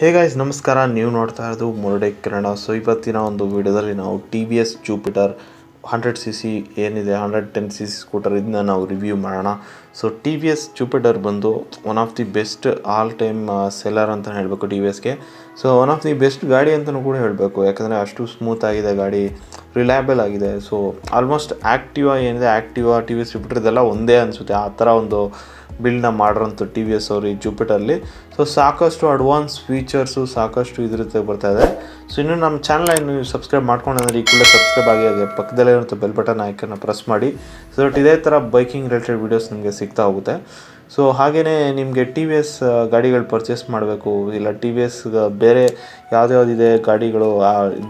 Hey guys ನಮಸ್ಕಾರ, ನೀವು ನೋಡ್ತಾ ಇರೋದು ಮುರಡೆ ಕಿರಣ. ಸೊ ಇವತ್ತಿನ ಒಂದು ವಿಡಿಯೋದಲ್ಲಿ ನಾವು T V S Jupiter 100cc ಏನಿದೆ 110cc ಸ್ಕೂಟರ್ ಇದನ್ನ ನಾವು ರಿವ್ಯೂ ಮಾಡೋಣ. So T V S Jupiter ಬಂದು one of the best all time seller ಅಂತ ಹೇಳಬೇಕು ಟಿ ವಿ ಎಸ್ಗೆ. So one of the best ಗಾಡಿ ಅಂತಲೂ ಕೂಡ ಹೇಳಬೇಕು, ಯಾಕಂದರೆ ಅಷ್ಟು ಸ್ಮೂತ್ ಆಗಿದೆ ಗಾಡಿ, ರಿಲಯಬಲ್ ಆಗಿದೆ. ಸೊ ಆಲ್ಮೋಸ್ಟ್ ಆ್ಯಕ್ಟಿವಾ ಏನಿದೆ, Activa T V S Jupiter ಇದೆಲ್ಲ ಒಂದೇ ಅನಿಸುತ್ತೆ, ಆ ಥರ ಒಂದು ಬಿಲ್ಡ್ನ ಮಾಡಿರೋಂಥ ಟಿ ವಿ ಎಸ್ ಅವರು ಈ ಜೂಪಿಟರ್ಲಿ. ಸೊ ಸಾಕಷ್ಟು ಅಡ್ವಾನ್ಸ್ ಫೀಚರ್ಸು ಸಾಕಷ್ಟು ಇದ್ರತೆ ಬರ್ತಾಯಿದೆ. ಸೊ ಇನ್ನು ನಮ್ಮ ಚಾನಲ್ ನೀವು ಸಬ್ಸ್ಕ್ರೈಬ್ ಮಾಡ್ಕೊಂಡ್ರೆ ಈ ಕೂಡಲೇ ಸಬ್ಸ್ಕ್ರೈಬ್ ಆಗಿ ಹಾಗೆ ಪಕ್ಕದಲ್ಲಿರುವಂಥ ಬೆಲ್ ಬಟನ್ ಐಕನ್ನ ಪ್ರೆಸ್ ಮಾಡಿ. ಸೊ ದಟ್ ಇದೇ ಥರ ಬೈಕಿಂಗ್ ರಿಲೇಟೆಡ್ ವೀಡಿಯೋಸ್ ನಿಮಗೆ ಸಿಗ್ತಾ ಹೋಗುತ್ತೆ. ಸೊ ಹಾಗೆಯೇ ನಿಮಗೆ ಟಿ ವಿ ಎಸ್ ಗಾಡಿಗಳು ಪರ್ಚೇಸ್ ಮಾಡಬೇಕು, ಇಲ್ಲ ಟಿ ವಿ ಎಸ್ ಬೇರೆ ಯಾವುದ್ಯಾವುದಿದೆ ಗಾಡಿಗಳು,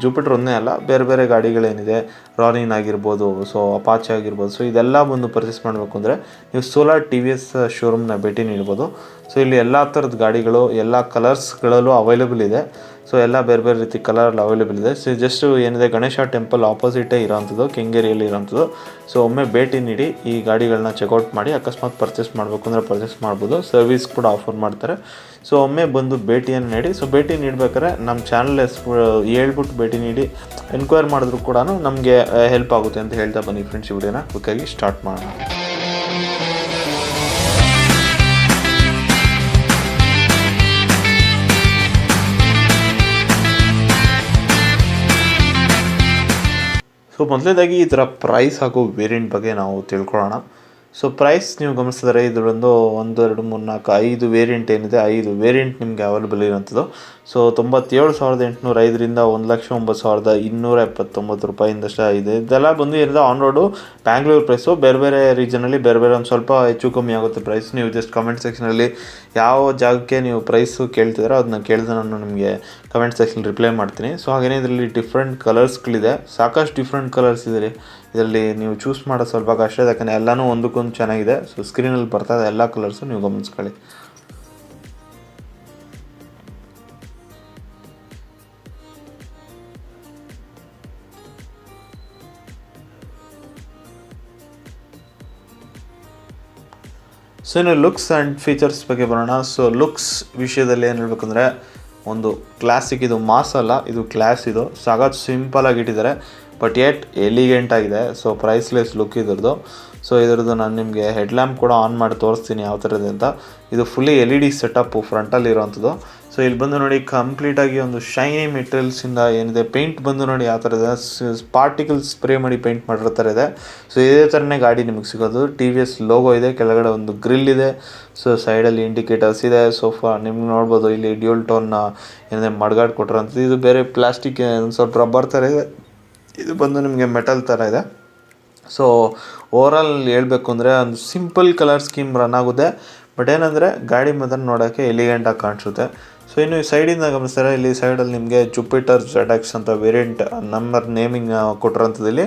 ಜೂಪಿಟರ್ ಒಂದೇ ಅಲ್ಲ, ಬೇರೆ ಬೇರೆ ಗಾಡಿಗಳೇನಿದೆ, ರಾನಿನ್ ಆಗಿರ್ಬೋದು, ಸೊ ಅಪಾಚೆ ಆಗಿರ್ಬೋದು, ಸೊ ಇದೆಲ್ಲ ಬಂದು ಪರ್ಚೇಸ್ ಮಾಡಬೇಕು ಅಂದರೆ ನೀವು ಸೋಲಾರ್ ಟಿ ವಿ ಎಸ್ ಶೋರೂಮ್ನ ಭೇಟಿ ನೀಡ್ಬೋದು. ಸೊ ಇಲ್ಲಿ ಎಲ್ಲ ಥರದ ಗಾಡಿಗಳು ಎಲ್ಲ ಕಲರ್ಸ್ಗಳಲ್ಲೂ ಅವೈಲೇಬಲ್ ಇದೆ. ಸೊ ಎಲ್ಲ ಬೇರೆ ಬೇರೆ ರೀತಿ ಕಲರಲ್ಲಿ ಅವೈಲೇಬಲ್ ಇದೆ. ಸೊ ಜಸ್ಟ್ ಏನಿದೆ ಗಣೇಶ ಟೆಂಪಲ್ ಆಪೋಸಿಟೇ ಇರೋವಂಥದ್ದು, ಕೆಂಗೇರಿಯಲ್ಲಿ ಇರೋವಂಥದ್ದು. ಸೊ ಒಮ್ಮೆ ಭೇಟಿ ನೀಡಿ ಈ ಗಾಡಿಗಳನ್ನ ಚೆಕ್ಔಟ್ ಮಾಡಿ, ಅಕಸ್ಮಾತ್ ಪರ್ಚೇಸ್ ಮಾಡಬೇಕು ಅಂದರೆ ಪರ್ಚೇಸ್ ಮಾಡ್ಬೋದು, ಸರ್ವಿಸ್ ಕೂಡ ಆಫರ್ ಮಾಡ್ತಾರೆ. ಸೊ ಒಮ್ಮೆ ಬಂದು ಭೇಟಿಯನ್ನು ನೀಡಿ. ಸೊ ಭೇಟಿ ನೀಡ್ಬೇಕಾದ್ರೆ ನಮ್ಮ ಚಾನಲ್ ಹೇಳ್ಬಿಟ್ಟು ಭೇಟಿ ನೀಡಿ ಎನ್ಕ್ವೈರ್ ಮಾಡಿದ್ರು ಕೂಡ ನಮಗೆ ಹೆಲ್ಪ್ ಆಗುತ್ತೆ ಅಂತ ಹೇಳ್ತಾ ಬನ್ನಿ ಫ್ರೆಂಡ್ಸ್. ಈ ವಿಡಿಯೋನ ಕ್ವಿಕ್ಕಾಗಿ ಸ್ಟಾರ್ಟ್ ಮಾಡೋಣ. ಸೊ ಮೊದಲನೇದಾಗಿ ಇದರ ಪ್ರೈಸ್ ಹಾಗೂ ವೇರಿಯಂಟ್ ಬಗ್ಗೆ ನಾವು ತಿಳ್ಕೊಳ್ಳೋಣ. ಸೊ ಪ್ರೈಸ್ ನೀವು ಗಮನಿಸಿದರೆ ಇದರೊಂದು 1, 2, 3, 4, 5 ವೇರಿಯಂಟ್ ಏನಿದೆ, 5 ವೇರಿಯಂಟ್ ನಿಮಗೆ ಅವೈಲೇಬಲ್ ಇರೋಂಥದ್ದು. ಸೊ 97,805ರಿಂದ 1,09,279 ರೂಪಾಯಿಂದಷ್ಟು ಇದೆ. ಇದೆಲ್ಲ ಬಂದು ಏನಿದೆ ಆನ್ ರೋಡು ಬ್ಯಾಂಗ್ಳೂರು ಪ್ರೈಸು. ಬೇರೆ ಬೇರೆ ರೀಜನಲ್ಲಿ ಬೇರೆ ಬೇರೆ ಒಂದು ಸ್ವಲ್ಪ ಹೆಚ್ಚು ಕಮ್ಮಿ ಆಗುತ್ತೆ ಪ್ರೈಸ್. ನೀವು ಜಸ್ಟ್ ಕಮೆಂಟ್ ಸೆಕ್ಷನಲ್ಲಿ ಯಾವ ಜಾಗಕ್ಕೆ ನೀವು ಪ್ರೈಸು ಕೇಳ್ತಿದ್ದೀರೋ ಅದನ್ನ ಕೇಳಿದ್ರೆ ನಾನು ನಿಮಗೆ ಕಮೆಂಟ್ ಸೆಕ್ಷನ್ ರಿಪ್ಲೈ ಮಾಡ್ತೀನಿ. ಸೊ ಹಾಗೆಯೇ ಇದರಲ್ಲಿ ಡಿಫ್ರೆಂಟ್ ಕಲರ್ಸ್ಗಳಿದೆ, ಸಾಕಷ್ಟು ಡಿಫ್ರೆಂಟ್ ಕಲರ್ಸ್ ಇದೆ ಇದರಲ್ಲಿ. ನೀವು ಚೂಸ್ ಮಾಡೋದು ಸ್ವಲ್ಪ ಕಷ್ಟ ಇದೆ, ಯಾಕಂದರೆ ಎಲ್ಲನೂ ಒಂದಕ್ಕೊಂದು ಚೆನ್ನಾಗಿದೆ. ಸೊ ಸ್ಕ್ರೀನಲ್ಲಿ ಬರ್ತಾ ಇದೆ ಎಲ್ಲ ಕಲರ್ಸು, ನೀವು ಗಮನಿಸ್ಕೊಳ್ಳಿ. ಸೊ ಇನ್ನು ಲುಕ್ಸ್ ಆ್ಯಂಡ್ ಫೀಚರ್ಸ್ ಬಗ್ಗೆ ಬರೋಣ. ಸೊ ಲುಕ್ಸ್ ವಿಷಯದಲ್ಲಿ ಏನು ಹೇಳ್ಬೇಕಂದ್ರೆ, ಒಂದು ಕ್ಲಾಸಿಕ್, ಇದು ಮಾಸ್ ಅಲ್ಲ, ಇದು ಕ್ಲಾಸ್. ಇದು ಸಾಕಷ್ಟು ಸಿಂಪಲಾಗಿ ಇಟ್ಟಿದ್ದಾರೆ, ಬಟ್ ಯೆಟ್ ಎಲಿಗೆಂಟ್ ಆಗಿದೆ. ಸೊ ಪ್ರೈಸ್ಲೆಸ್ ಲುಕ್ ಇದ್ರದ್ದು. ಸೊ ಇದರದ್ದು ನಾನು ನಿಮಗೆ ಹೆಡ್ಲ್ಯಾಂಪ್ ಕೂಡ ಆನ್ ಮಾಡಿ ತೋರಿಸ್ತೀನಿ ಯಾವ ಥರ ಇದೆ ಅಂತ. ಇದು ಫುಲ್ಲಿ LED ಸೆಟಪ್ಪು ಫ್ರಂಟಲ್ಲಿ ಇರೋವಂಥದ್ದು. ಸೊ ಇಲ್ಲಿ ಬಂದು ನೋಡಿ, ಕಂಪ್ಲೀಟಾಗಿ ಒಂದು ಶೈನಿ ಮೆಟೀರಿಯಲ್ಸಿಂದ ಏನಿದೆ, ಪೇಂಟ್ ಬಂದು ನೋಡಿ ಯಾವ ಥರ ಇದೆ, ಪಾರ್ಟಿಕಲ್ಸ್ ಸ್ಪ್ರೇ ಮಾಡಿ ಪೇಂಟ್ ಮಾಡಿರೋ ಥರ ಇದೆ. ಸೊ ಇದೇ ಥರನೇ ಗಾಡಿ ನಿಮಗೆ ಸಿಗೋದು. ಟಿ ವಿ ಎಸ್ ಲೋಗೋ ಇದೆ, ಕೆಳಗಡೆ ಒಂದು ಗ್ರಿಲ್ ಇದೆ, ಸೊ ಸೈಡಲ್ಲಿ ಇಂಡಿಕೇಟರ್ಸ್ ಇದೆ. ಸೋಫಾ ನಿಮ್ಗೆ ನೋಡ್ಬೋದು, ಇಲ್ಲಿ ಡ್ಯೂಲ್ ಟೋನ್ನ ಏನಿದೆ ಮಡ್ಗಾಡ್ ಕೊಟ್ಟಿರೋಂಥದ್ದು. ಇದು ಬೇರೆ ಪ್ಲಾಸ್ಟಿಕ್ ಒಂದು ಸ್ವಲ್ಪ ರಬ್ಬರ್ ಥರ ಇದೆ, ಇದು ಬಂದು ನಿಮಗೆ ಮೆಟಲ್ ಥರ ಇದೆ. ಸೊ ಓವರಾಲ್ ಹೇಳಬೇಕು ಅಂದರೆ ಒಂದು ಸಿಂಪಲ್ ಕಲರ್ ಸ್ಕೀಮ್ ರನ್ ಆಗುತ್ತೆ, ಬಟ್ ಏನಂದರೆ ಗಾಡಿ ಮಾತ್ರ ನೋಡೋಕ್ಕೆ ಎಲಿಗೆಂಟಾಗಿ ಕಾಣಿಸುತ್ತೆ. ಸೊ ಇನ್ನು ಈ ಸೈಡಿಂದ ಗಮನಿಸ್ತಾರೆ, ಇಲ್ಲಿ ಸೈಡಲ್ಲಿ ನಿಮಗೆ ಜುಪಿಟರ್ ZX ಅಂತ ವೇರಿಯಂಟ್ ನಂಬರ್ ನೇಮಿಂಗ್ ಕೊಟ್ಟಿರೋಂಥದ್ದು ಇಲ್ಲಿ.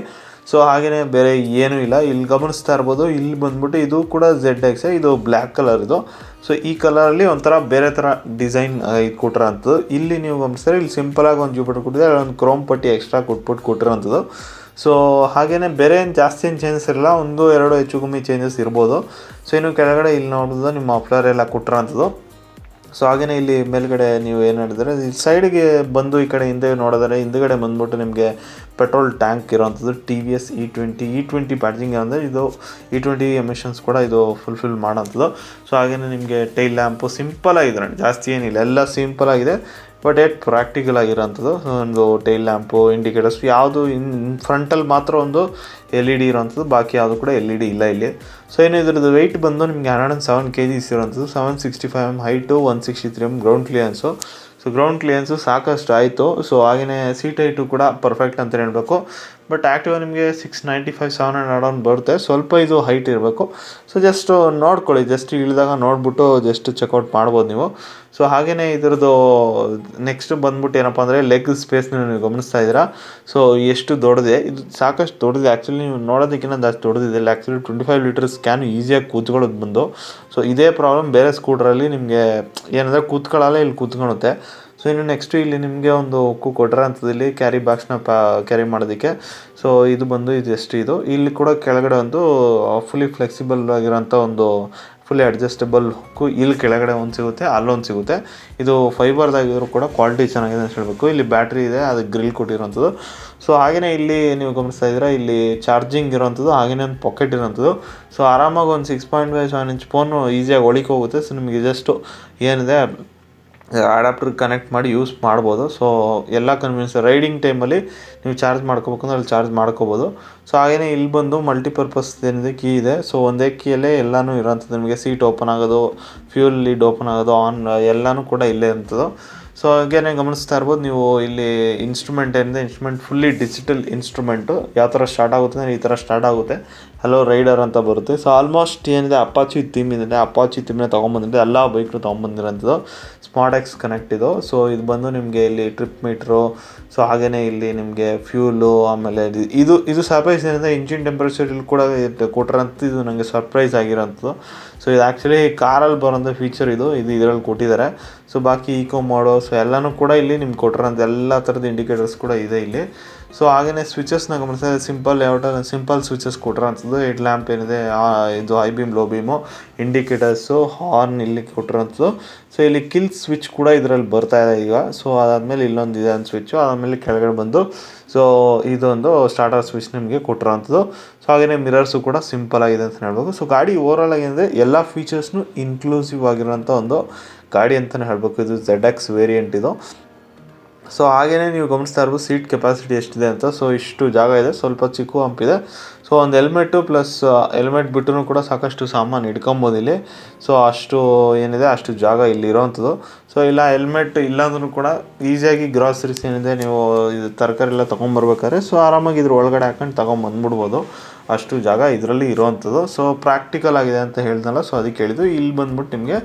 ಸೊ ಹಾಗೆಯೇ ಬೇರೆ ಏನೂ ಇಲ್ಲ, ಇಲ್ಲಿ ಗಮನಿಸ್ತಾ ಇರ್ಬೋದು. ಇಲ್ಲಿ ಬಂದ್ಬಿಟ್ಟು ಇದು ಕೂಡ ZX, ಇದು ಬ್ಲ್ಯಾಕ್ ಕಲರ್ ಇದು. ಸೊ ಈ ಕಲರಲ್ಲಿ ಒಂಥರ ಬೇರೆ ಥರ ಡಿಸೈನ್ ಇದು ಕೊಟ್ಟಿರೋಂಥದ್ದು. ಇಲ್ಲಿ ನೀವು ಗಮನಿಸ್ತಾರೆ, ಇಲ್ಲಿ ಸಿಂಪಲಾಗಿ ಒಂದು ಜೂಪಿಟರ್ ಕೊಟ್ಟಿದ್ದಾರೆ, ಒಂದು ಕ್ರೋಮ್ ಪಟ್ಟಿ ಎಕ್ಸ್ಟ್ರಾ ಕೊಟ್ಟಿರೋಂಥದ್ದು. ಸೊ ಹಾಗೆಯೇ ಬೇರೆ ಏನು ಜಾಸ್ತಿ ಏನು ಚೇಂಜಸ್ ಇರಲ್ಲ, 1, 2 ಹೆಚ್ಚು ಕಮ್ಮಿ ಚೇಂಜಸ್ ಇರ್ಬೋದು. ಸೊ ಇನ್ನು ಕೆಳಗಡೆ ಇಲ್ಲಿ ನೋಡ್ಬೋದು ನಿಮ್ಮ ಮಫ್ಲರ್ ಎಲ್ಲ ಕೊಟ್ಟಿರೋಂಥದ್ದು. ಸೊ ಹಾಗೆಯೇ ಇಲ್ಲಿ ಮೇಲ್ಗಡೆ ನೀವು ಏನು ಹೇಳಿದ್ರೆ, ಈ ಸೈಡಿಗೆ ಬಂದು ಈ ಕಡೆ ಹಿಂದೆ ನೋಡಿದರೆ, ಹಿಂದುಗಡೆ ಬಂದ್ಬಿಟ್ಟು ನಿಮಗೆ ಪೆಟ್ರೋಲ್ ಟ್ಯಾಂಕ್ ಇರೋವಂಥದ್ದು T V S E20 badging ಅಂದರೆ ಇದು E20 ಎಮಿಷನ್ಸ್ ಕೂಡ ಇದು ಫುಲ್ಫಿಲ್ ಮಾಡೋಂಥದ್ದು. ಸೊ ಹಾಗೆಯೇ ನಿಮಗೆ ಟೈಲ್ ಲ್ಯಾಂಪು ಸಿಂಪಲ್ ಆಗಿದೆ, ಜಾಸ್ತಿ ಏನಿಲ್ಲ, ಎಲ್ಲ ಸಿಂಪಲ್ ಆಗಿದೆ, ಬಟ್ ಏಟ್ ಪ್ರಾಕ್ಟಿಕಲ್ ಆಗಿರೋಂಥದ್ದು. ಒಂದು ಟೈಲ್ ಲ್ಯಾಂಪು, ಇಂಡಿಕೇಟರ್ಸ್ ಯಾವುದು ಫ್ರಂಟಲ್ಲಿ ಮಾತ್ರ ಒಂದು LED ಇರೋವಂಥದ್ದು, ಬಾಕಿ ಯಾವುದು ಕೂಡ LED ಇಲ್ಲ ಇಲ್ಲಿ. ಸೊ ಏನು ಇದ್ರದ್ದು ವೆಯ್ಟ್ ಬಂದು ನಿಮಗೆ 107 kg ಇರೋವಂಥದ್ದು, 765 mm height, 163 mm ground clearance. So ground clearance ಸಾಕಷ್ಟು ಆಯಿತು. ಸೊ ಹಾಗೆಯೇ ಸೀಟ್ ಹೈಟು ಕೂಡ ಪರ್ಫೆಕ್ಟ್ ಅಂತ ಹೇಳಬೇಕು. ಬಟ್ ಆ್ಯಕ್ಟಿವಾ ನಿಮಗೆ 695, 700 ಅರೌಂಡ್ ಬರುತ್ತೆ, ಸ್ವಲ್ಪ ಇದು ಹೈಟ್ ಇರಬೇಕು. ಸೊ ಜಸ್ಟ್ ನೋಡ್ಕೊಳ್ಳಿ, ಜಸ್ಟ್ ಇಳಿದಾಗ ನೋಡಿಬಿಟ್ಟು ಜಸ್ಟ್ ಚೆಕ್ಔಟ್ ಮಾಡ್ಬೋದು ನೀವು. ಸೊ ಹಾಗೆಯೇ ಇದರದ್ದು ನೆಕ್ಸ್ಟ್ ಬಂದ್ಬಿಟ್ಟು ಏನಪ್ಪ ಅಂದರೆ ಲೆಗ್ ಸ್ಪೇಸ್ನ ನೀವು ಗಮನಿಸ್ತಾ ಇದ್ದೀರಾ. ಸೊ ಎಷ್ಟು ದೊಡ್ಡದೆ, ಇದು ಸಾಕಷ್ಟು ದೊಡ್ಡದಿದೆ. ಆ್ಯಕ್ಚುಲಿ ನೀವು ನೋಡೋದಕ್ಕಿಂತ ಜಾಸ್ತಿ ದೊಡ್ಡದಿದೆ. ಇಲ್ಲಿ ಆ್ಯಕ್ಚುಲಿ 25 ಲೀಟರ್ಸ್ ಕ್ಯಾನು ಈಸಿಯಾಗಿ ಕೂತ್ಕೊಳ್ಳೋದು ಬಂದು. ಸೊ ಇದೇ ಪ್ರಾಬ್ಲಮ್ ಬೇರೆ ಸ್ಕೂಟ್ರಲ್ಲಿ ನಿಮಗೆ ಏನಂದರೆ ಕೂತ್ಕೊಳ್ಳಲ್ಲ, ಇಲ್ಲಿ ಕೂತ್ಕೊಳ್ಳುತ್ತೆ. ಸೊ ಇನ್ನು ನೆಕ್ಸ್ಟು ಇಲ್ಲಿ ನಿಮಗೆ ಒಂದು ಹುಕ್ಕು ಕೊಟ್ಟಿರೋಂಥದ್ದು, ಇಲ್ಲಿ ಕ್ಯಾರಿ ಬಾಕ್ಸ್ನ ಕ್ಯಾರಿ ಮಾಡೋದಕ್ಕೆ. ಸೊ ಇದು ಬಂದು ಇದು ಎಷ್ಟು ಇದು ಇಲ್ಲಿ ಕೂಡ ಕೆಳಗಡೆ ಒಂದು ಫುಲ್ಲಿ ಫ್ಲೆಕ್ಸಿಬಲ್ ಆಗಿರೋಂಥ ಒಂದು ಫುಲ್ಲಿ ಅಡ್ಜಸ್ಟಬಲ್ ಹುಕ್ಕು, ಇಲ್ಲಿ ಕೆಳಗಡೆ ಒಂದು ಸಿಗುತ್ತೆ, ಅಲ್ಲೊಂದು ಸಿಗುತ್ತೆ. ಇದು ಫೈಬರ್ದಾಗಿದ್ರು ಕೂಡ ಕ್ವಾಲಿಟಿ ಚೆನ್ನಾಗಿದೆ ಅಂತ ಹೇಳಬೇಕು. ಇಲ್ಲಿ ಬ್ಯಾಟ್ರಿ ಇದೆ, ಅದು ಗ್ರಿಲ್ ಕೊಟ್ಟಿರೋಂಥದ್ದು. ಸೊ ಹಾಗೆಯೇ ಇಲ್ಲಿ ನೀವು ಗಮನಿಸ್ತಾ ಇದ್ದೀರಾ, ಇಲ್ಲಿ ಚಾರ್ಜಿಂಗ್ ಇರೋವಂಥದ್ದು, ಹಾಗೆಯೇ ಒಂದು ಪಾಕೆಟ್ ಇರೋವಂಥದ್ದು. ಸೊ ಆರಾಮಾಗಿ ಒಂದು 6.5 7 ಇಂಚ್ ಫೋನು ಈಸಿಯಾಗಿ ಒಳಿಕೆ ಹೋಗುತ್ತೆ. ಸೊ ನಿಮಗೆ ಜಸ್ಟು ಏನಿದೆ ಅಡಾಪ್ಟರ್ ಕನೆಕ್ಟ್ ಮಾಡಿ ಯೂಸ್ ಮಾಡ್ಬೋದು. ಸೊ ಎಲ್ಲ ಕನ್ವೀನಿಯನ್ಸ್, ರೈಡಿಂಗ್ ಟೈಮಲ್ಲಿ ನೀವು ಚಾರ್ಜ್ ಮಾಡ್ಕೋಬೇಕಂದ್ರೆ ಅಲ್ಲಿ ಚಾರ್ಜ್ ಮಾಡ್ಕೋಬೋದು. ಸೊ ಹಾಗೆಯೇ ಇಲ್ಲಿ ಬಂದು ಮಲ್ಟಿಪರ್ಪಸ್ ಏನಿದೆ ಕೀ ಇದೆ. ಸೊ ಒಂದೇ ಕೀಯಲ್ಲೇ ಎಲ್ಲನೂ ಇರೋಂಥದ್ದು. ನಿಮಗೆ ಸೀಟ್ ಓಪನ್ ಆಗೋದು, ಫ್ಯೂಲ್ ಲೀಡ್ ಓಪನ್ ಆಗೋದು, ಆನ್ ಎಲ್ಲನೂ ಕೂಡ ಇಲ್ಲೇ ಇರೋಂಥದ್ದು. ಸೊ ಹಾಗೇನೆ ಗಮನಿಸ್ತಾ ಇರ್ಬೋದು ನೀವು, ಇಲ್ಲಿ ಇನ್ಸ್ಟ್ರೂಮೆಂಟ್ ಏನಿದೆ, ಇನ್ಸ್ಟ್ರೂಮೆಂಟ್ ಫುಲ್ಲಿ ಡಿಜಿಟಲ್ ಇನ್ಸ್ಟ್ರೂಮೆಂಟು. ಯಾವ ಥರ ಸ್ಟಾರ್ಟ್ ಆಗುತ್ತೆ ಅಂದರೆ ಈ ಥರ ಸ್ಟಾರ್ಟ್ ಆಗುತ್ತೆ, ಹಲೋ ರೈಡರ್ ಅಂತ ಬರುತ್ತೆ. ಸೊ ಆಲ್ಮೋಸ್ಟ್ ಏನಿದೆ ಅಪಾಚಿ ಥೀಮ್ ಇದೆ, ಅಪಾಚಿ ಥೀಮ್ನ ತೊಗೊಂಬಂದಿದೆ, ಎಲ್ಲ ಬೈಕ್ನು ತೊಗೊಂಬಂದಿರೋಂಥದ್ದು. ಸ್ಮಾರ್ಟ್ ಎಕ್ಸ್ ಕನೆಕ್ಟ್ ಇದು. ಸೊ ಇದು ಬಂದು ನಿಮಗೆ ಇಲ್ಲಿ ಟ್ರಿಪ್ ಮೀಟ್ರು, ಸೊ ಹಾಗೆಯೇ ಇಲ್ಲಿ ನಿಮಗೆ ಫ್ಯೂಲು, ಆಮೇಲೆ ಇದು ಸರ್ಪ್ರೈಸ್ ಏನಿದೆ, ಇಂಜಿನ್ ಟೆಂಪರೇಚರ್ ಇಲ್ಲಿ ಕೂಡ ಕೊಟ್ಟಿರೋಂಥ, ಇದು ನನಗೆ ಸರ್ಪ್ರೈಸ್ ಆಗಿರೋಂಥದ್ದು. ಸೊ ಇದು ಆ್ಯಕ್ಚುಲಿ ಕಾರಲ್ಲಿ ಬರೋಂಥ ಫೀಚರ್ ಇದು ಇದರಲ್ಲಿ ಕೊಟ್ಟಿದ್ದಾರೆ. ಸೊ ಬಾಕಿ ಈಕೋ ಮೋಡೋ, ಸೊ ಎಲ್ಲನೂ ಕೂಡ ಇಲ್ಲಿ ನಿಮ್ಗೆ ಕೊಟ್ಟಿರೋಂಥ ಎಲ್ಲ ಥರದ ಇಂಡಿಕೇಟರ್ಸ್ ಕೂಡ ಇದೆ ಇಲ್ಲಿ. ಸೊ ಹಾಗೆಯೇ ಸ್ವಿಚಸ್ನ ಗಮನಿಸಿದ್ರೆ ಸಿಂಪಲ್ ಸ್ವಿಚಸ್ ಕೊಟ್ಟಿರೋಂಥದ್ದು. ಹೆಡ್ ಲ್ಯಾಂಪ್ ಏನಿದೆ, ಇದು high beam, low beam, indicators, horn ಇಲ್ಲಿ ಕೊಟ್ಟಿರೋಂಥದ್ದು. ಸೊ ಇಲ್ಲಿ ಕಿಲ್ ಸ್ವಿಚ್ ಕೂಡ ಇದರಲ್ಲಿ ಬರ್ತಾ ಇದೆ ಈಗ. ಸೊ ಅದಾದಮೇಲೆ ಇಲ್ಲೊಂದು ಇದೆ ಒಂದು ಸ್ವಿಚ್ಚು, ಆದಮೇಲೆ ಕೆಳಗಡೆ ಬಂದು ಸೊ ಇದೊಂದು ಸ್ಟಾರ್ಟರ್ ಸ್ವಿಚ್ ನಿಮಗೆ ಕೊಟ್ಟಿರೋಂಥದ್ದು. ಸೊ ಹಾಗೆಯೇ ಮಿರರ್ಸು ಕೂಡ ಸಿಂಪಲ್ ಆಗಿದೆ ಅಂತ ಹೇಳ್ಬೇಕು. ಸೊ ಗಾಡಿ ಓವರಾಲ್ ಆಗಿದೆ ಎಲ್ಲ ಫೀಚರ್ಸ್ನು ಇನ್ಕ್ಲೂಸಿವ್ ಆಗಿರೋಂಥ ಒಂದು ಗಾಡಿ ಅಂತಲೇ ಹೇಳಬೇಕು. ಇದು ZX ವೇರಿಯಂಟ್ ಇದು. ಸೊ ಹಾಗೆಯೇ ನೀವು ಗಮನಿಸ್ತಾ ಇರ್ಬೋದು ಸೀಟ್ ಕೆಪಾಸಿಟಿ ಎಷ್ಟಿದೆ ಅಂತ. ಸೊ ಇಷ್ಟು ಜಾಗ ಇದೆ, ಸ್ವಲ್ಪ ಚಿಕ್ಕ ಹಂಪಿದೆ. ಸೊ ಒಂದು ಹೆಲ್ಮೆಟ್ಟು ಪ್ಲಸ್ ಹೆಲ್ಮೆಟ್ ಬಿಟ್ಟು ಕೂಡ ಸಾಕಷ್ಟು ಸಾಮಾನು ಇಟ್ಕೊಬೋದು ಇಲ್ಲಿ. ಸೊ ಅಷ್ಟು ಏನಿದೆ ಅಷ್ಟು ಜಾಗ ಇಲ್ಲಿ ಇರೋವಂಥದ್ದು. ಸೊ ಇಲ್ಲ ಹೆಲ್ಮೆಟ್ ಇಲ್ಲಾಂದ್ರೂ ಕೂಡ ಈಸಿಯಾಗಿ ಗ್ರಾಸರೀಸ್ ಏನಿದೆ, ನೀವು ಇದು ತರಕಾರಿ ಎಲ್ಲ ತೊಗೊಂಬರ್ಬೇಕಾದ್ರೆ ಸೊ ಆರಾಮಾಗಿ ಇದ್ರ ಒಳಗಡೆ ಹಾಕೊಂಡು ತೊಗೊಂಬಂದ್ಬಿಡ್ಬೋದು, ಅಷ್ಟು ಜಾಗ ಇದರಲ್ಲಿ ಇರೋವಂಥದ್ದು. ಸೊ ಪ್ರಾಕ್ಟಿಕಲ್ ಆಗಿದೆ ಅಂತ ಹೇಳ್ದಲ್ಲ, ಸೊ ಅದಕ್ಕೆ ಹೇಳಿದ್ದು. ಇಲ್ಲಿ ಬಂದ್ಬಿಟ್ಟು ನಿಮಗೆ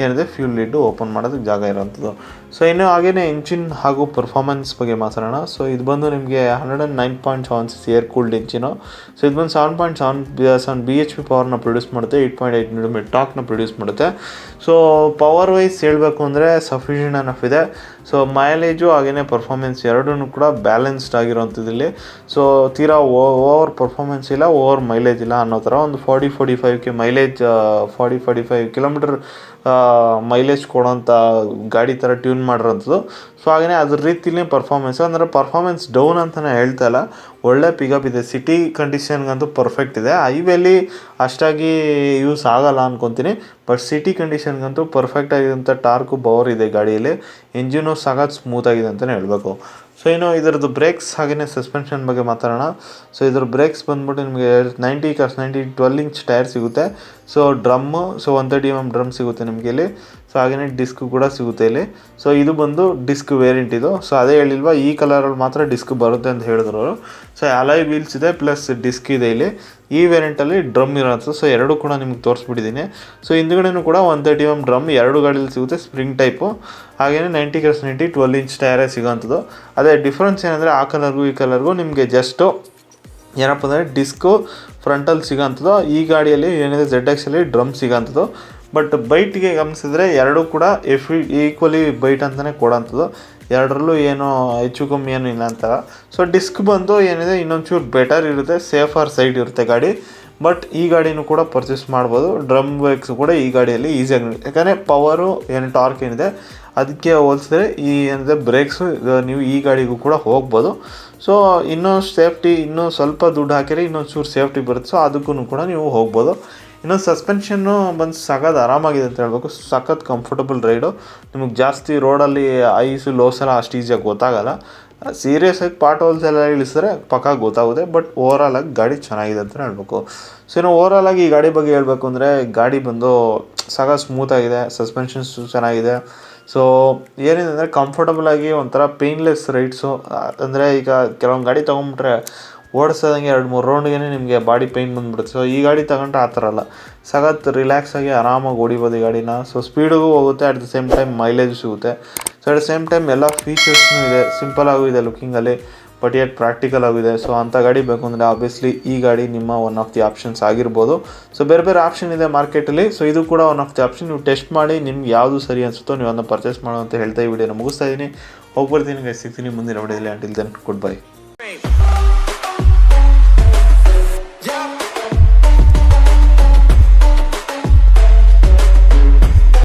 ಏನಿದೆ ಫ್ಯೂಲ್ ಲಿಡ್ಡು ಓಪನ್ ಮಾಡೋದಕ್ಕೆ ಜಾಗ ಇರೋವಂಥದ್ದು. ಸೊ ಇನ್ನು ಹಾಗೆಯೇ ಇಂಜಿನ್ ಹಾಗೂ ಪರ್ಫಾರ್ಮೆನ್ಸ್ ಬಗ್ಗೆ ಮಾತಾಡೋಣ. ಸೊ ಇದು ಬಂದು ನಿಮಗೆ 109.76 ಏರ್ ಕೂಲ್ಡ್ ಇಂಜಿನು. ಸೊ ಇದು ಬಂದು 7.7 BHP ಪವರ್ನ ಪ್ರೊಡ್ಯೂಸ್ ಮಾಡುತ್ತೆ, 8.8 Nm ಟಾರ್ಕ್ನ ಪ್ರೊಡ್ಯೂಸ್ ಮಾಡುತ್ತೆ. ಸೊ ಪವರ್ ವೈಸ್ ಹೇಳಬೇಕು ಅಂದರೆ ಸಫಿಷಿಯೆಂಟ್ ಎನಫ್ ಇದೆ. ಸೊ ಮೈಲೇಜು ಹಾಗೆಯೇ ಪರ್ಫಾರ್ಮೆನ್ಸ್ ಎರಡೂ ಕೂಡ ಬ್ಯಾಲೆನ್ಸ್ಡ್ ಆಗಿರೋವಂಥದ್ದು ಇಲ್ಲಿ. ಸೊ ತೀರಾ ಓವರ್ ಪರ್ಫಾರ್ಮೆನ್ಸ್ ಇಲ್ಲ, ಓವರ್ ಮೈಲೇಜ್ ಇಲ್ಲ ಅನ್ನೋ ಥರ ಒಂದು 40-45 ಮೈಲೇಜ್, 40-45 ಕಿಲೋಮೀಟರ್ ಮೈಲೇಜ್ ಕೊಡೋಂಥ ಗಾಡಿ ಥರ ಟ್ಯೂನ್ ಮಾಡಿರೋಂಥದ್ದು. ಸೊ ಹಾಗೆಯೇ ಅದ್ರ ರೀತಿಲೇ ಪರ್ಫಾರ್ಮೆನ್ಸ್, ಅಂದರೆ ಪರ್ಫಾರ್ಮೆನ್ಸ್ ಡೌನ್ ಅಂತಲೇ ಹೇಳ್ತಾ ಇಲ್ಲ, ಒಳ್ಳೆ ಪಿಕಪ್ ಇದೆ. ಸಿಟಿ ಕಂಡೀಷನ್ಗಂತೂ ಪರ್ಫೆಕ್ಟ್ ಇದೆ. ಹೈವೇಲಿ ಅಷ್ಟಾಗಿ ಯೂಸ್ ಆಗಲ್ಲ ಅಂದ್ಕೊತೀನಿ, ಬಟ್ ಸಿಟಿ ಕಂಡೀಷನ್ಗಂತೂ ಪರ್ಫೆಕ್ಟ್ ಆಗಿರೋಂಥ ಟಾರ್ಕು ಪವರ್ ಇದೆ ಗಾಡಿಯಲ್ಲಿ. ಇಂಜಿನು ಸಖತ್ ಸ್ಮೂತಾಗಿದೆ ಅಂತಲೇ ಹೇಳಬೇಕು. ಸೊ ಇನ್ನು ಇದರದ್ದು ಬ್ರೇಕ್ಸ್ ಹಾಗೆಯೇ ಸಸ್ಪೆನ್ಷನ್ ಬಗ್ಗೆ ಮಾತಾಡೋಣ. ಸೊ ಇದ್ರ ಬ್ರೇಕ್ಸ್ ಬಂದ್ಬಿಟ್ಟು ನಿಮಗೆ 90 12 ಇಂಚ್ ಟೈರ್ ಸಿಗುತ್ತೆ. So drum, so 130 mm drum ಸಿಗುತ್ತೆ ನಿಮಗೆ ಇಲ್ಲಿ. ಸೊ ಹಾಗೆಯೇ ಡಿಸ್ಕ್ ಕೂಡ ಸಿಗುತ್ತೆ ಇಲ್ಲಿ. ಸೊ ಇದು ಬಂದು ಡಿಸ್ಕ್ ವೇರಿಯಂಟ್ ಇದು. ಸೊ ಅದೇ ಹೇಳಿಲ್ವಾ, ಈ ಕಲರಲ್ಲಿ ಮಾತ್ರ ಡಿಸ್ಕ್ ಬರುತ್ತೆ ಅಂತ ಹೇಳಿದ್ರು ಅವರು. ಸೊ ಅಲಾಯ್ ವೀಲ್ಸ್ ಇದೆ ಪ್ಲಸ್ ಡಿಸ್ಕ್ ಇದೆ ಇಲ್ಲಿ. ಈ ವೇರಿಯಂಟಲ್ಲಿ ಡ್ರಮ್ ಇರೋಂಥದ್ದು. ಸೊ ಎರಡು ಕೂಡ ನಿಮ್ಗೆ ತೋರಿಸ್ಬಿಟ್ಟಿದ್ದೀನಿ. ಸೊ ಹಿಂದುಗಡೆನೂ ಕೂಡ 130 mm ಡ್ರಮ್ ಎರಡು ಗಾಡೀಲಿ ಸಿಗುತ್ತೆ, ಸ್ಪ್ರಿಂಗ್ ಟೈಪು. ಹಾಗೆಯೇ 90 12 ಇಂಚ್ ಟೈರೇ ಸಿಗೋಂಥದ್ದು. ಅದೇ ಡಿಫ್ರೆನ್ಸ್ ಏನಂದರೆ ಆ ಕಲರ್ಗೂ ಈ ಕಲರ್ಗೂ ನಿಮಗೆ ಜಸ್ಟು ಏನಪ್ಪ ಅಂದರೆ ಡಿಸ್ಕು ಫ್ರಂಟಲ್ಲಿ ಸಿಗೋಂಥದ್ದು. ಈ ಗಾಡಿಯಲ್ಲಿ ಏನಿದೆ ZXಲ್ಲಿ ಡ್ರಮ್ ಸಿಗೋಂಥದ್ದು. ಬಟ್ ಬೈಟ್ಗೆ ಗಮನಿಸಿದ್ರೆ ಎರಡೂ ಕೂಡ ಈಕ್ವಲಿ ಬೈಟ್ ಅಂತಲೇ ಕೊಡೋಂಥದ್ದು. ಎರಡರಲ್ಲೂ ಏನೋ ಹೆಚ್ಚು ಕಮ್ಮಿ ಏನೂ ಇಲ್ಲ ಅಂತ. ಸೊ ಡಿಸ್ಕ್ ಬಂದು ಏನಿದೆ ಇನ್ನೊಂಚೂರು ಬೆಟರ್ ಇರುತ್ತೆ, ಸೇಫರ್ ಸೈಡ್ ಇರುತ್ತೆ ಗಾಡಿ. ಬಟ್ ಈ ಗಾಡಿನೂ ಕೂಡ ಪರ್ಚೇಸ್ ಮಾಡ್ಬೋದು. ಡ್ರಮ್ ಬ್ರೇಕ್ಸ್ ಕೂಡ ಈ ಗಾಡಿಯಲ್ಲಿ ಈಸಿಯಾಗಿ, ಯಾಕಂದರೆ ಪವರು ಏನು ಟಾರ್ಕ್ ಏನಿದೆ ಅದಕ್ಕೆ ಹೋಲಿಸಿದ್ರೆ ಈ ಏನಿದೆ ಬ್ರೇಕ್ಸು ನೀವು ಈ ಗಾಡಿಗೂ ಕೂಡ ಹೋಗ್ಬೋದು. ಸೊ ಇನ್ನೂ ಸೇಫ್ಟಿ, ಇನ್ನೂ ಸ್ವಲ್ಪ ದುಡ್ಡು ಹಾಕಿದ್ರೆ ಇನ್ನೊಂಚೂರು ಸೇಫ್ಟಿ ಬರುತ್ತೆ. ಸೊ ಅದಕ್ಕೂ ಕೂಡ ನೀವು ಹೋಗ್ಬೋದು. ಇನ್ನು ಸಸ್ಪೆನ್ಷನ್ನು ಬಂದು ಸಖತ್ ಆರಾಮಾಗಿದೆ ಅಂತ ಹೇಳ್ಬೇಕು. ಸಖತ್ ಕಂಫರ್ಟಬಲ್ ರೈಡು. ನಿಮಗೆ ಜಾಸ್ತಿ ರೋಡಲ್ಲಿ ಐಸು ಲೋಸ್ ಎಲ್ಲ ಅಷ್ಟು ಈಸಿಯಾಗಿ ಗೊತ್ತಾಗಲ್ಲ. ಸೀರಿಯಸ್ ಆಗಿ ಪಾರ್ಟ್ ಹೋಲ್ಸ್ ಎಲ್ಲ ಇಳಿಸಿದ್ರೆ ಪಕ್ಕ ಗೊತ್ತಾಗುತ್ತೆ. ಬಟ್ ಓವರಾಲ್ ಆಗಿ ಗಾಡಿ ಚೆನ್ನಾಗಿದೆ ಅಂತ ಹೇಳ್ಬೇಕು. ಸೊ ಇನ್ನು ಓವರಾಲ್ ಆಗಿ ಈ ಗಾಡಿ ಬಗ್ಗೆ ಹೇಳಬೇಕು ಅಂದರೆ ಗಾಡಿ ಬಂದು ಸಖತ್ ಸ್ಮೂತಾಗಿದೆ, ಸಸ್ಪೆನ್ಷನ್ಸು ಚೆನ್ನಾಗಿದೆ. ಸೊ ಏನಿದೆ ಅಂದರೆ ಕಂಫರ್ಟಬಲ್ ಆಗಿ ಒಂಥರ ಪೇನ್ಲೆಸ್ ರೈಡ್ಸು. ಅಂದರೆ ಈಗ ಕೆಲವೊಂದು ಗಾಡಿ ತೊಗೊಂಬಿಟ್ರೆ ಓಡಿಸೋದಂಗೆ 2-3 ರೌಂಡ್ಗೆ ನಿಮಗೆ ಬಾಡಿ ಪೇಯ್ನ್ ಬಂದುಬಿಡುತ್ತೆ. ಸೊ ಈ ಗಾಡಿ ತಗೊಂಡ್ರೆ ಆ ಥರ ಅಲ್ಲ, ಸಖತ್ ರಿಲ್ಯಾಕ್ಸ್ ಆಗಿ ಆರಾಮಾಗಿ ಓಡಿಬೋದು ಈ ಗಾಡಿನ. ಸೊ ಸ್ಪೀಡಿಗೂ ಹೋಗುತ್ತೆ, at the same time mileage ಸಿಗುತ್ತೆ. So at the same time ಎಲ್ಲ ಫೀಚರ್ಸ್ನೂ ಇದೆ, ಸಿಂಪಲ್ ಆಗೂ ಇದೆ ಲುಕ್ಕಿಂಗಲ್ಲಿ, ಬಟ್ ಯೆಟ್ ಪ್ರಾಕ್ಟಿಕಲ್ ಆಗಿದೆ. ಸೊ ಅಂಥ ಗಾಡಿ ಬೇಕು ಅಂದರೆ ಆಬ್ವಿಯಸ್ಲಿ ಈ ಗಾಡಿ ನಿಮ್ಮ ಒನ್ ಆಫ್ ದಿ ಆಪ್ಷನ್ಸ್ ಆಗಿರ್ಬೋದು. ಸೊ ಬೇರೆ ಬೇರೆ ಆಪ್ಷನ್ ಇದೆ ಮಾರ್ಕೆಟಲ್ಲಿ. ಸೊ ಇದು ಕೂಡ ಒನ್ ಆಫ್ ದಿ ಆಪ್ಷನ್. ನೀವು ಟೆಸ್ಟ್ ಮಾಡಿ ನಿಮ್ಗೆ ಯಾವುದು ಸರಿ ಅನಿಸುತ್ತೋ ನೀವು ಅದನ್ನು ಪರ್ಚೇಸ್ ಮಾಡೋ ಅಂತ ಹೇಳ್ತಾ ಈ ವಿಡಿಯೋನ ಮುಗಿಸ್ತಾ ಇದ್ದೀನಿ. ಹೋಗ್ಬರ್ತೀನಿ, ಸಿಗ್ತೀನಿ ಮುಂದಿನ ವಿಡಿಯೋದಲ್ಲಿ. Until then good by.